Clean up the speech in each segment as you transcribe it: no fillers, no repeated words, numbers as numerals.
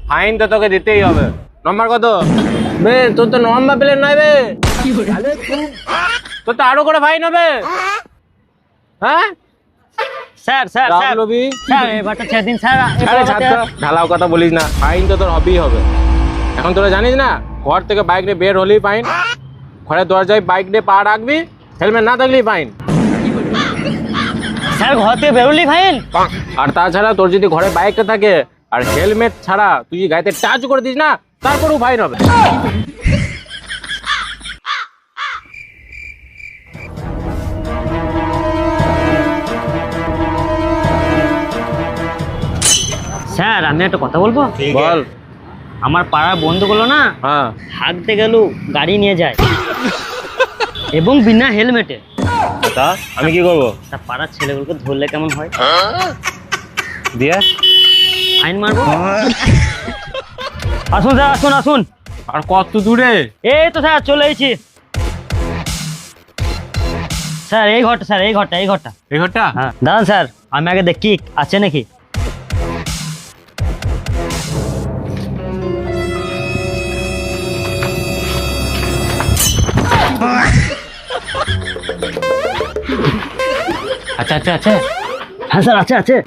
Fine তো তোকে দিতেই হবে। নম্বর কত? বে তোর তো নম্বর প্লেট নয় বে, তোর তো আরো করে ফাইন হবে। হ্যাঁ স্যার স্যার স্যার রাবলবি স্যার এবারটা ছেড়ে দিন স্যার। আরে ছাড় তো, ঢালাও কথা বলিস না, ফাইন তো তোর হবেই হবে। এখন তোরা জানিস না, ঘর থেকে বাইক নিয়ে বের হলেই ফাইন। ঘরের দরজায় বাইক নিয়ে পা রাখবি, হেলমেট না থাকলেই ফাইন। স্যার ঘর থেকে বেরোলি ফাইন? আর তাছাড়া তোর যদি ঘরে বাইকটা থাকে আর হেলমেট ছাড়া তুই যদি গাড়িতে টাচ করে দিস না, তারপরেও ফাইন হবে। স্যার আমি একটা কথা বলবো? বল। আমার পাড়ার বন্ধুগুলো না হ্যাঁ হাঁকতে গেলেও গাড়ি নিয়ে যায় এবং বিনা হেলমেটে। তা আমি কি করবো? তা পাড়ার ছেলেগুলোকে ধরলে কেমন হয়? দিয়ে ফাইন মারবো। আসুন স্যার আসুন আসুন। আর কত দূরে? এই তো স্যার চলে এসেছি। স্যার এই ঘরটা, স্যার এই ঘরটা, এই ঘরটা। এই ঘরটা? হ্যাঁ দাঁড়ান স্যার, আমি আগে দেখি আছে নাকি। আচ্ছা আচ্ছা আচ্ছা। হ্যাঁ স্যার আছে আছে।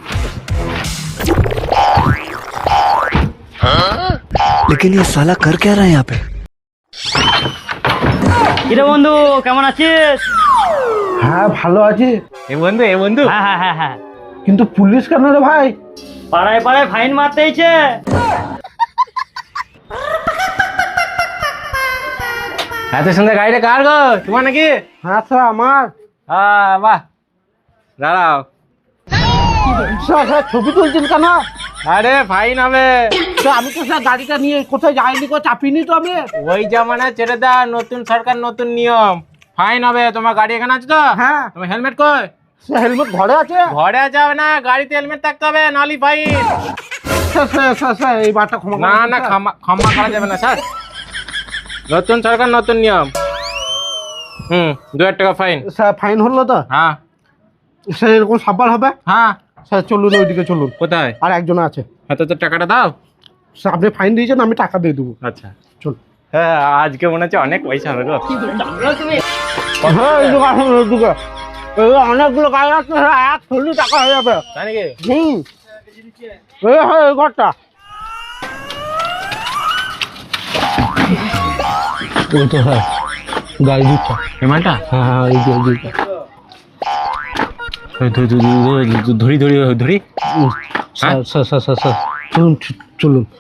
लेकिन ये साला कर क्या रहा है यहाँ पे? কিরে বন্ধু কেমন আছিস? হ্যাঁ ভালো আছি, এ বন্ধু এ বন্ধু। হ্যাঁ হ্যাঁ হ্যাঁ হ্যাঁ। কিন্তু পুলিশ কেন রে ভাই? পাড়ায় পাড়ায় ফাইন মারতে এসেছে। এত সুন্দর গাড়িটা কার গো? তোমার নাকি? হ্যাঁ স্যার আমার। হ্যাঁ বাহ, দাঁড়াও। স্যার স্যার ছবি তুলছেন কেন? আরে ফাইন হবে। স্যার আমি তো স্যার গাড়িটা নিয়ে কোথায় যাইনি, কোথাও চাপিনি তো আমি। ওই জামানা ছেড়ে দা, নতুন সরকার নতুন নিয়ম, ফাইন হবে। তোমার গাড়ি এখানে আছে তো? হ্যাঁ তোমার হেলমেট কই? স্যার হেলমেট ঘরে আছে। ঘরে যাবে না, গাড়িতে হেলমেট থাকতে হবে, নালি fine. Sir sir sir sir এই বারটা ক্ষমা না করুন, না, স্যার। ক্ষমা করা যাবে না স্যার, নতুন সরকার নতুন নিয়ম। 2000 টাকা ফাইন। স্যার ফাইন হলো তো? হ্যাঁ স্যার এরকম সাব্বার হবে? হ্যাঁ। স্যার চলুন ওইদিকে চলুন, কোথায়? আর একজন আছে। হ্যাঁ তো টাকাটা দাও। স্যার আপনি ফাইন দিয়েছেন, আমি টাকা দিয়ে দেবো। আচ্ছা চল। হ্যাঁ, আজকে মনে হচ্ছে অনেক পয়সা হবে গো। হ্যাঁ এইদিকে আসুন, এইদিকে। এই অনেকগুলো গাড়ি আছে, স্যার 1 টাকা হয়ে যাবে। তাই নাকি? হ্যাঁ এই ঘরটা। ওই তো হ্যাঁ গাড়ি দিচ্ছে। হেমালটা? হ্যাঁ হ্যাঁ এই যে এইদিকে। ধরি ধরি ধরি। Sir sir sir sir sir চলুন চলুন।